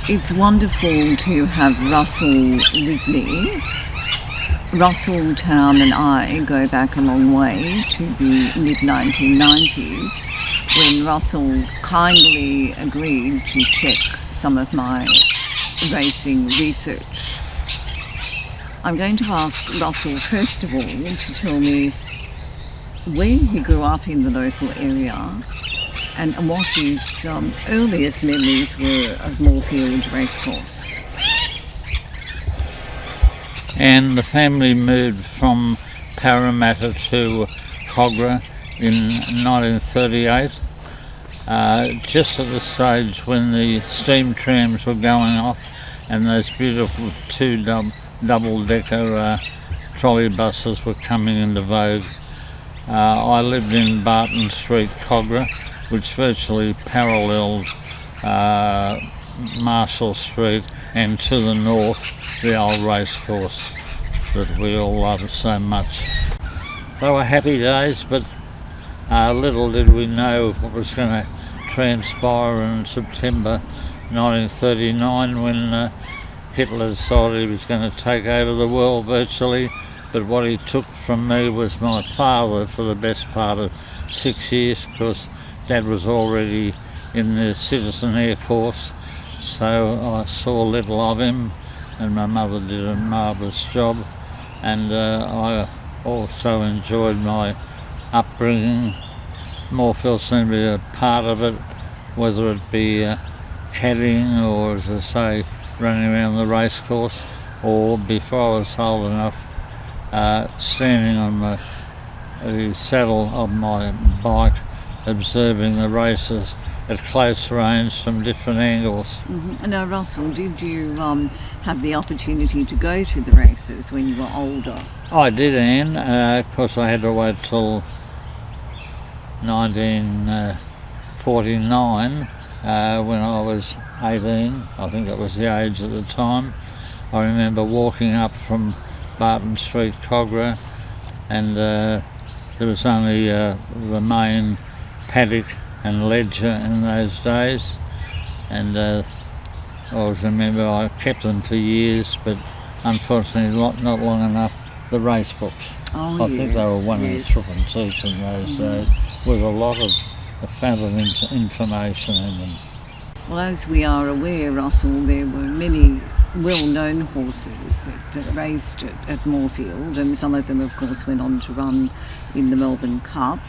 It's wonderful to have Russell with me. Russell Town and I go back a long way to the mid-1990s when Russell kindly agreed to check some of my racing research. I'm going to ask Russell first of all to tell me where he grew up in the local area and what his earliest memories were of Moorfield Racecourse. And the family moved from Parramatta to Cogra in 1938, just at the stage when the steam trams were going off and those beautiful two double-decker trolley buses were coming into vogue. I lived in Barton Street, Cogra, which virtually paralleled Marshall Street, and to the north the old racecourse that we all loved so much. They were happy days, but little did we know what was going to transpire in September 1939 when Hitler decided he was going to take over the world virtually. But what he took from me was my father for the best part of 6 years, because Dad was already in the Citizen Air Force. So I saw little of him, and my mother did a marvellous job, and I also enjoyed my upbringing. Moorfield seemed to be a part of it, whether it be caddying or, as I say, running around the racecourse, or before I was old enough, standing on the saddle of my bike, observing the races at close range from different angles. Mm-hmm. Now, Russell, did you have the opportunity to go to the races when you were older? I did, Anne. Of course, I had to wait till 1949 when I was 18. I think that was the age at the time. I remember walking up from Barton Street, Cogra, and there was only the main paddock and ledger in those days, and I always remember I kept them for years, but unfortunately not long enough, the race books. Oh, I think they were one and threepence each in those days, with a lot of fabulous information in them. Well, as we are aware, Russell, there were many well-known horses that raced at Moorfield, and some of them, of course, went on to run in the Melbourne Cup.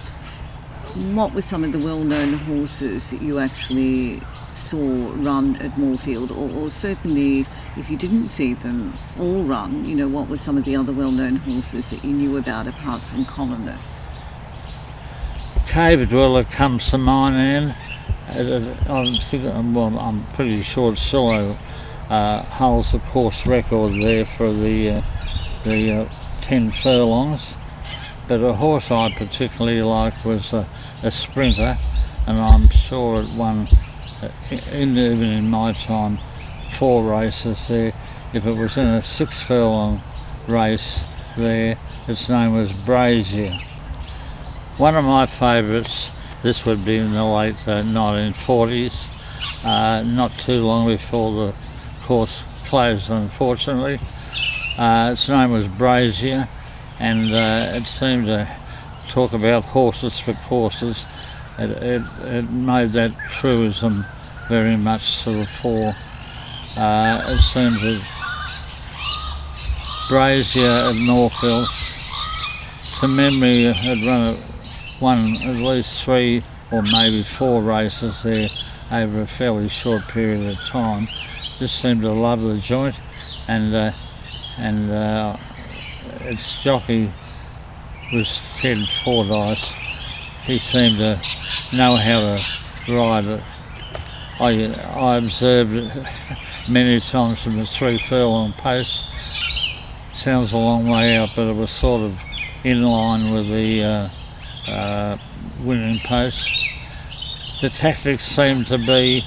What were some of the well-known horses that you actually saw run at Moorfield, or certainly if you didn't see them all run, what were some of the other well-known horses that you knew about apart from Colonist? Cave Dweller comes to mind, and I'm pretty sure it still holds the course record there for the 10 furlongs. But a horse I particularly liked was a sprinter, and I'm sure it won, even in my time, 4 races there. If it was in a 6 furlong race there, its name was Brazier. One of my favourites, this would be in the late 1940s, not too long before the course closed, unfortunately. Its name was Brazier, and it seemed to talk about horses for courses. It made that truism very much to the fore. It seemed that Brazier at Moorfield, to memory, had won at least 3 or maybe 4 races there over a fairly short period of time. Just seemed to love the joint, and its jockey was Ted Fordyce. He seemed to know how to ride it. I observed it many times from the 3 furlong post. Sounds a long way out, but it was sort of in line with the winning post. The tactics seemed to be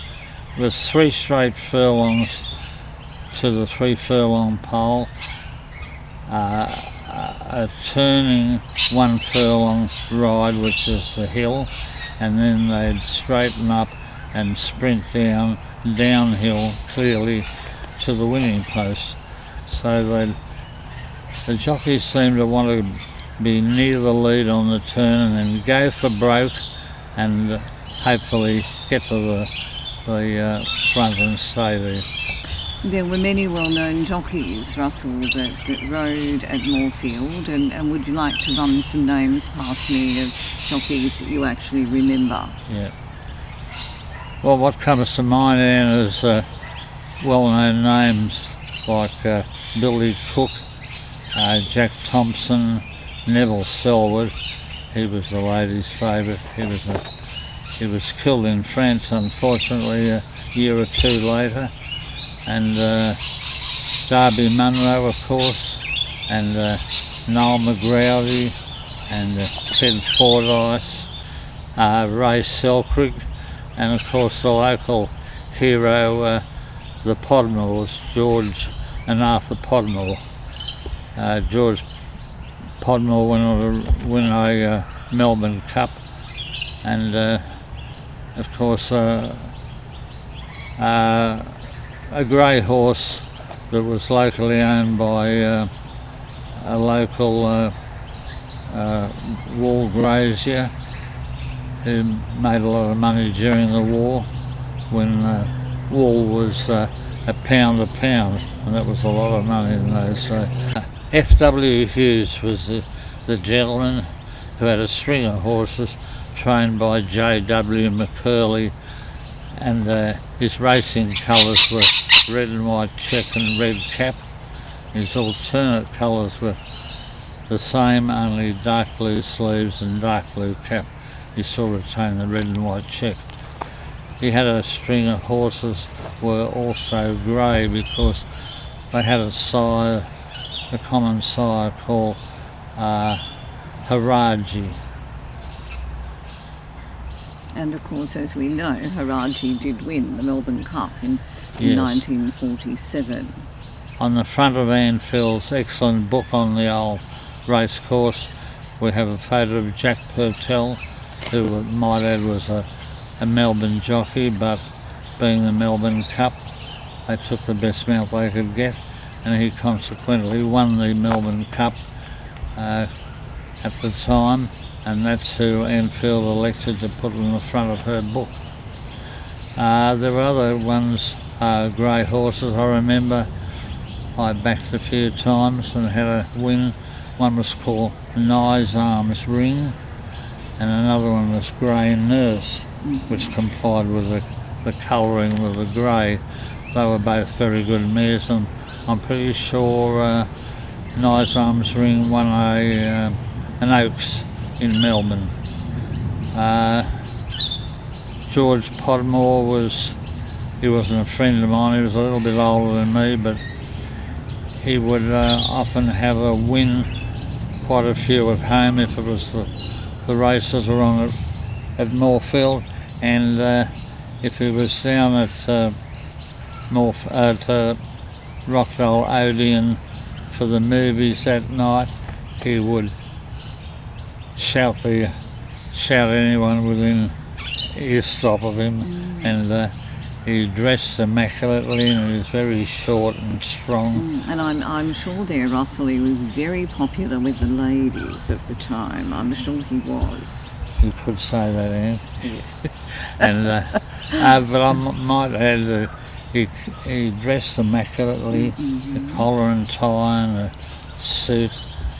was 3 straight furlongs to the 3 furlong pole, a turning 1 furlong ride, which is the hill, and then they'd straighten up and sprint down downhill clearly to the winning post. So the jockeys seem to want to be near the lead on the turn and then go for broke and hopefully get to the front and stay there. There were many well-known jockeys, Russell, that rode at Moorfield, and would you like to run some names past me of jockeys that you actually remember? Yeah. Well, what comes to mind then is well-known names like Billy Cook, Jack Thompson, Neville Selwood. He was the ladies' favourite. He was killed in France, unfortunately, a year or two later. And Darby Munro, of course, and Noel McGrowdy, and Ted Fordyce, Ray Selkirk, and of course the local hero, the Podmores, George and Arthur Podmore. George Podmore went on to win a Melbourne Cup, and of course a grey horse that was locally owned by a local wool grazier who made a lot of money during the war when wool was a pound, and that was a lot of money in those days. F.W. Hughes was the gentleman who had a string of horses trained by J.W. McCurley, and his racing colours were red and white check and red cap. His alternate colours were the same, only dark blue sleeves and dark blue cap. He still retained the red and white check. He had a string of horses were also grey because they had a sire, a common sire called Haraji. And of course, as we know, Haraji did win the Melbourne Cup in Yes. 1947. On the front of Anfield's excellent book on the old race course, we have a photo of Jack Purtell, who might add was a Melbourne jockey, but being the Melbourne Cup, they took the best mount they could get, and he consequently won the Melbourne Cup at the time, and that's who Anfield elected to put on the front of her book. There were other ones, grey horses. I remember I backed a few times and had a win. One was called Nye's Arms Ring, and another one was Grey Nurse, which complied with the colouring of the grey. They were both very good mares, and I'm pretty sure Nye's Arms Ring won an Oaks in Melbourne. George Podmore he wasn't a friend of mine, he was a little bit older than me, but he would often have a win, quite a few at home if it was the races were on at Moorfield, and if he was down at Rockdale Odeon for the movies that night, he would shout anyone within earstop of him, and he dressed immaculately, and he was very short and strong. And I'm sure there, Russell, he was very popular with the ladies of the time. I'm sure he was. You could say that, Anne. Yeah. And but I might add that he dressed immaculately, the collar and tie and a suit,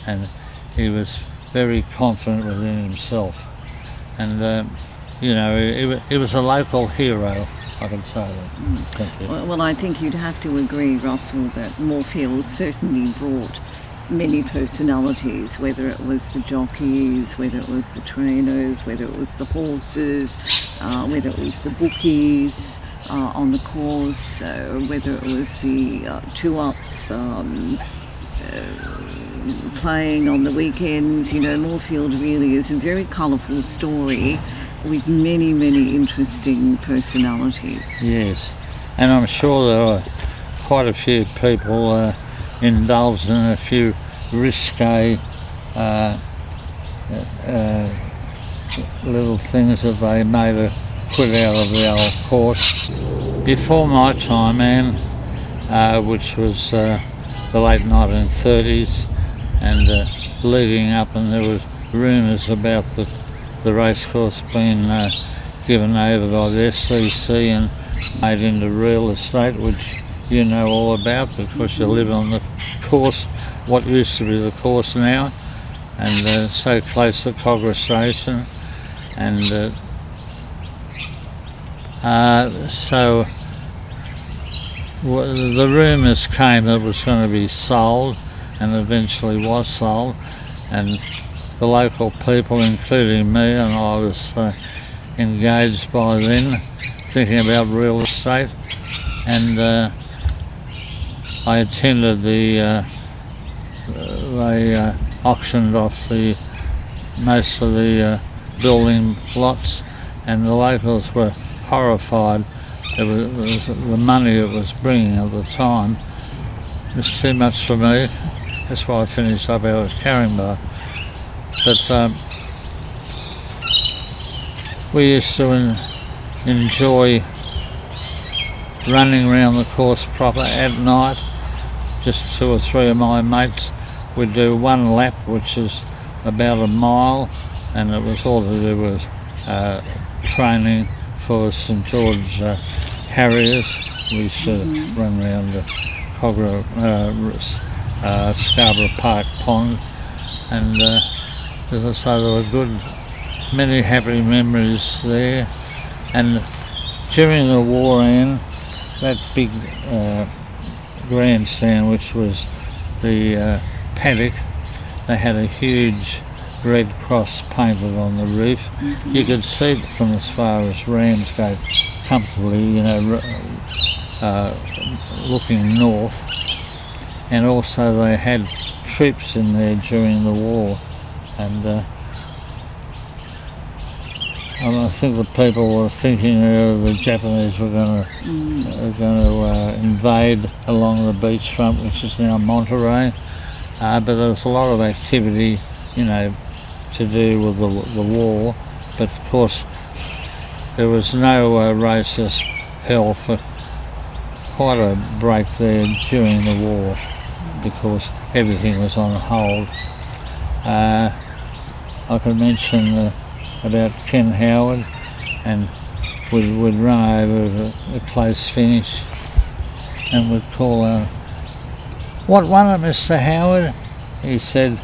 and he was very confident within himself. And he was a local hero, I can say that. Thank you. Well, I think you'd have to agree, Russell, that Moorfield certainly brought many personalities, whether it was the jockeys, whether it was the trainers, whether it was the horses, whether it was the bookies on the course, whether it was the two-up playing on the weekends. Moorfield really is a very colourful story with many, many interesting personalities. Yes, and I'm sure there were quite a few people indulged in a few risque little things that they made a quit out of the old course. Before my time, Anne, which was the late 1930s, and leading up, and there was rumours about the racecourse being given over by the SCC and made into real estate, which you know all about because you live on the course, what used to be the course now, and so close to Cogra Station, and so the rumours came that it was going to be sold, and eventually was sold, and the local people, including me, and I was engaged by then, thinking about real estate, and I attended they auctioned off most of the building lots, and the locals were horrified. It was the money it was bringing at the time was too much for me. That's why I finished up out at Caringbah. But we used to enjoy running around the course proper at night. Just 2 or 3 of my mates would do one lap, which is about a mile, and it was all to do with training for St George Harriers. We used to run around the Cogra, Scarborough Park Pond, and as I say, there were many happy memories there. And during the war, Anne, that big grandstand, which was the paddock, they had a huge red cross painted on the roof. You could see it from as far as Ramsgate comfortably, you know, looking north. And also they had troops in there during the war, and I think the people were thinking the Japanese were going to invade along the beachfront, which is now Monterey. But there was a lot of activity, you know, to do with the war. But of course, there was no racist hell for quite a break there during the war, because everything was on hold. I could mention about Ken Howard, and we'd run over a close finish, and we'd call out, "What won it, Mr. Howard?" He said,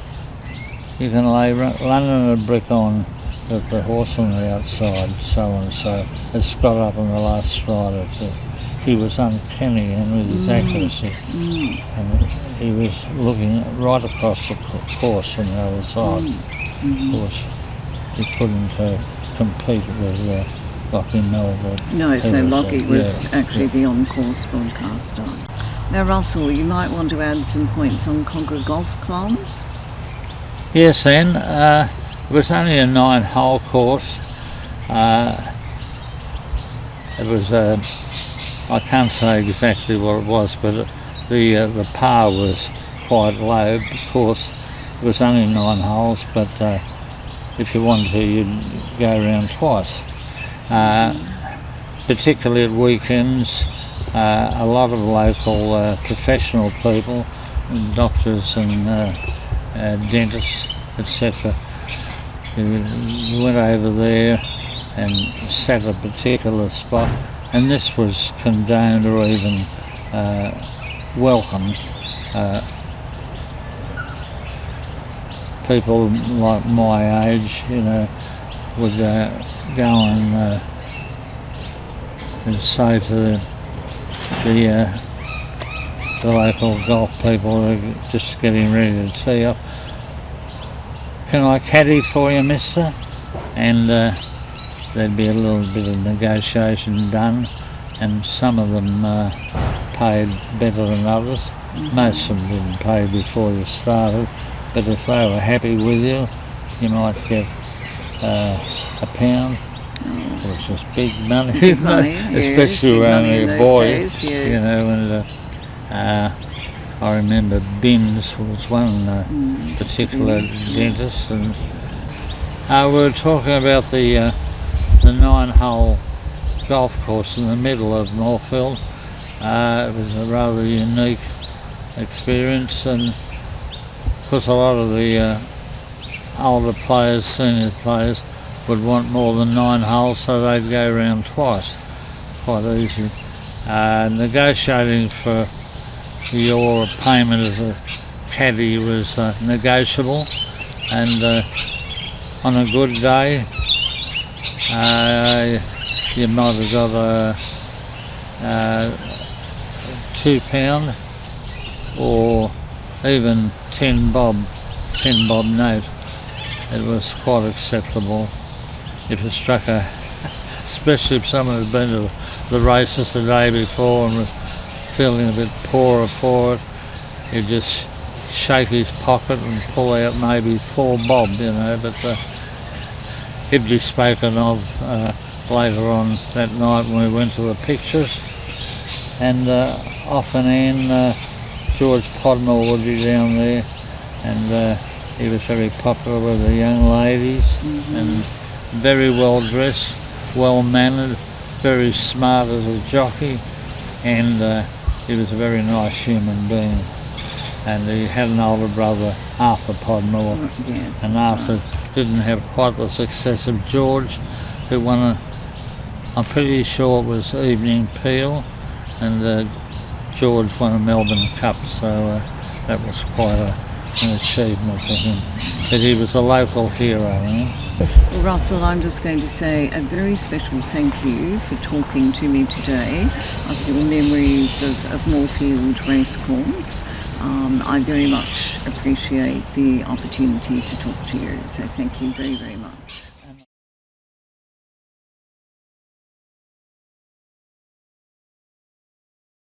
"You can lay London a brick on that the horse on the outside, so and so, has got up on the last strider." He was uncanny and with his accuracy, and he was looking right across the course from the other side. Of course, he couldn't compete with Lockie Melville. No, so Lockie was actually the on-course broadcaster. Now, Russell, you might want to add some points on Cogra Golf Club. Yes, Anne. It was only a 9-hole course. It was I can't say exactly what it was, but the par was quite low. Of course, it was only 9 holes, but if you wanted to, you'd go around twice. Particularly at weekends, a lot of local professional people, doctors and dentists, etc., who went over there and sat at a particular spot, and this was condoned or even welcomed. People like my age, you know, would go and say to the local golf people who are just getting ready to tee up, "Can I caddy for you, mister?" And there'd be a little bit of negotiation done, and some of them paid better than others. Most of them didn't pay before you started, but if they were happy with you, you might get £1, which was big money, Big money, especially yes, when big money you're a in boy. those days, yes. You know, and I remember Binns was one particular dentist, and we were talking about the 9-hole golf course in the middle of Moorfield. It was a rather unique experience, and of course a lot of the older players, senior players, would want more than 9 holes, so they'd go around twice. Quite easy. Negotiating for your payment as a caddy was negotiable, and on a good day you might have got a £2 or even 10 bob note. It was quite acceptable. If you struck especially if someone had been to the races the day before and was feeling a bit poorer for it, he'd just shake his pocket and pull out maybe 4 bob, but he'd be spoken of later on that night when we went to the pictures. And off and in, George Podmore would be down there, and he was very popular with the young ladies, and very well dressed, well mannered, very smart as a jockey, and he was a very nice human being. And he had an older brother, Arthur Podmore, Yes, and Arthur didn't have quite the success of George, who won I'm pretty sure it was Evening Peel, and George won a Melbourne Cup, so that was quite an achievement for him. But he was a local hero, Well, Russell, I'm just going to say a very special thank you for talking to me today of your memories of Moorfield Racecourse. I very much appreciate the opportunity to talk to you, so thank you very, very much.